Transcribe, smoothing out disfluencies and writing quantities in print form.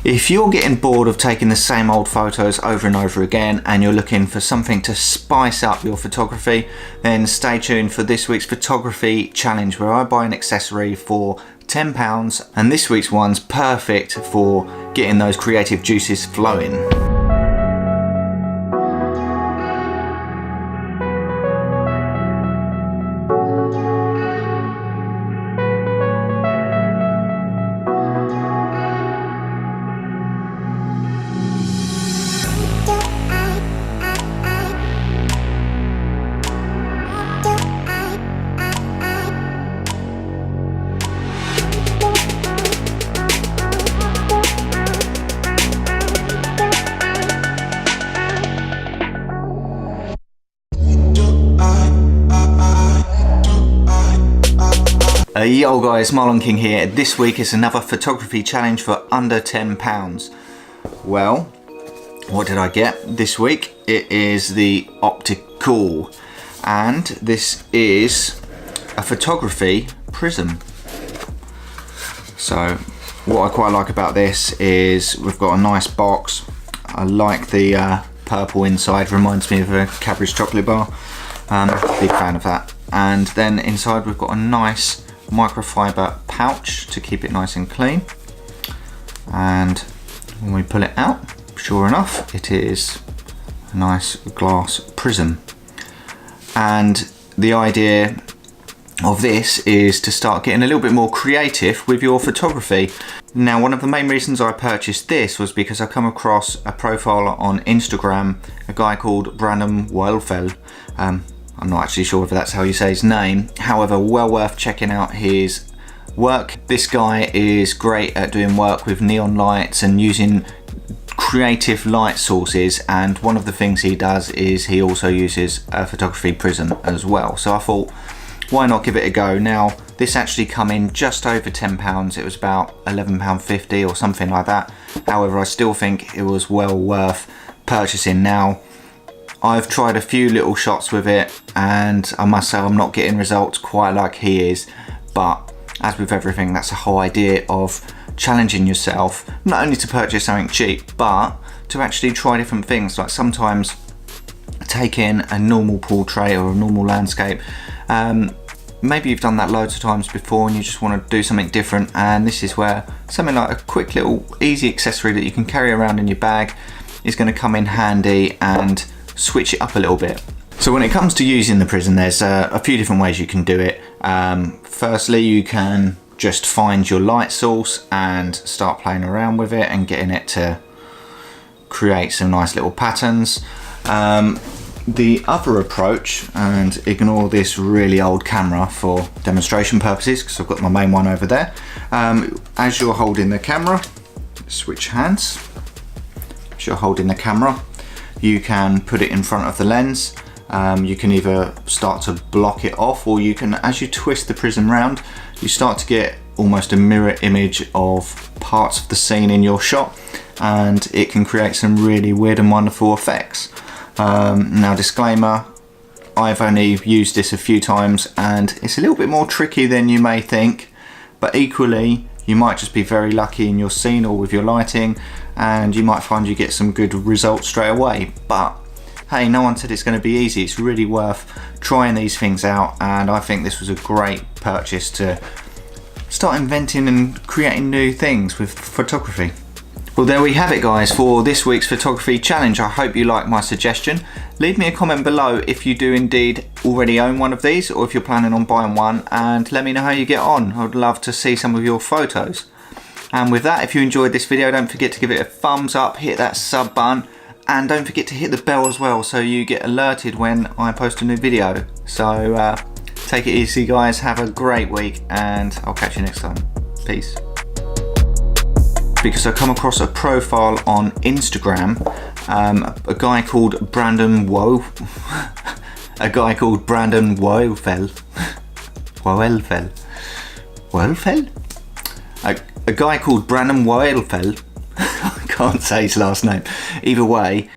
If you're getting bored of taking the same old photos over and over again and you're looking for something to spice up your photography, then stay tuned for this week's photography challenge where I buy an accessory for £10, and this week's one's perfect for getting those creative juices flowing. Yo guys, Marlon King here. This week is another photography challenge for under £10. Well, what did I get this week? It is the optical, and this is a photography prism. So what I quite like about this is we've got a nice box. I like the purple inside, reminds me of a Cadbury's chocolate bar. Big fan of that. And then inside we've got a nice microfiber pouch to keep it nice and clean, and when we pull it out, sure enough, it is a nice glass prism. And the idea of this is to start getting a little bit more creative with your photography. Now, one of the main reasons I purchased this was because I come across a profile on Instagram, a guy called Brandon Woelfel. I'm not actually sure if that's how you say his name. However, well worth checking out his work. This guy is great at doing work with neon lights and using creative light sources. And one of the things he does is he also uses a photography prism as well. So I thought, why not give it a go? Now, this actually come in just over £10. It was about £11.50 or something like that. However, I still think it was well worth purchasing. Now, I've tried a few little shots with it, and I must say I'm not getting results quite like he is, but as with everything, that's the whole idea of challenging yourself, not only to purchase something cheap, but to actually try different things. Like sometimes taking a normal portrait or a normal landscape, maybe you've done that loads of times before and you just want to do something different, and this is where something like a quick little easy accessory that you can carry around in your bag is going to come in handy and switch it up a little bit. So when it comes to using the prism, there's a few different ways you can do it. Firstly, you can just find your light source and start playing around with it and getting it to create some nice little patterns. The other approach, and ignore this really old camera for demonstration purposes because I've got my main one over there. As you're holding the camera, switch hands. As you're holding the camera, you can put it in front of the lens. You can either start to block it off, or you can, as you twist the prism round, you start to get almost a mirror image of parts of the scene in your shot, and it can create some really weird and wonderful effects. Now, disclaimer, I've only used this a few times and it's a little bit more tricky than you may think, but equally you might just be very lucky in your scene or with your lighting, and you might find you get some good results straight away. But hey, no one said it's going to be easy. It's really worth trying these things out, and I think this was a great purchase to start inventing and creating new things with photography. Well, there we have it guys for this week's photography challenge. I hope you like my suggestion. Leave me a comment below if you do indeed already own one of these, or if you're planning on buying one, and let me know how you get on. I'd love to see some of your photos. And with that, if you enjoyed this video, don't forget to give it a thumbs up, hit that sub button, and don't forget to hit the bell as well so you get alerted when I post a new video. So take it easy guys, have a great week, and I'll catch you next time. Peace. Because I come across a profile on Instagram, a guy called Brandon Woelfel. A guy called Brandon Woelfel. Woelfel? A guy called Brandon Woelfel. I can't say his last name. Either way,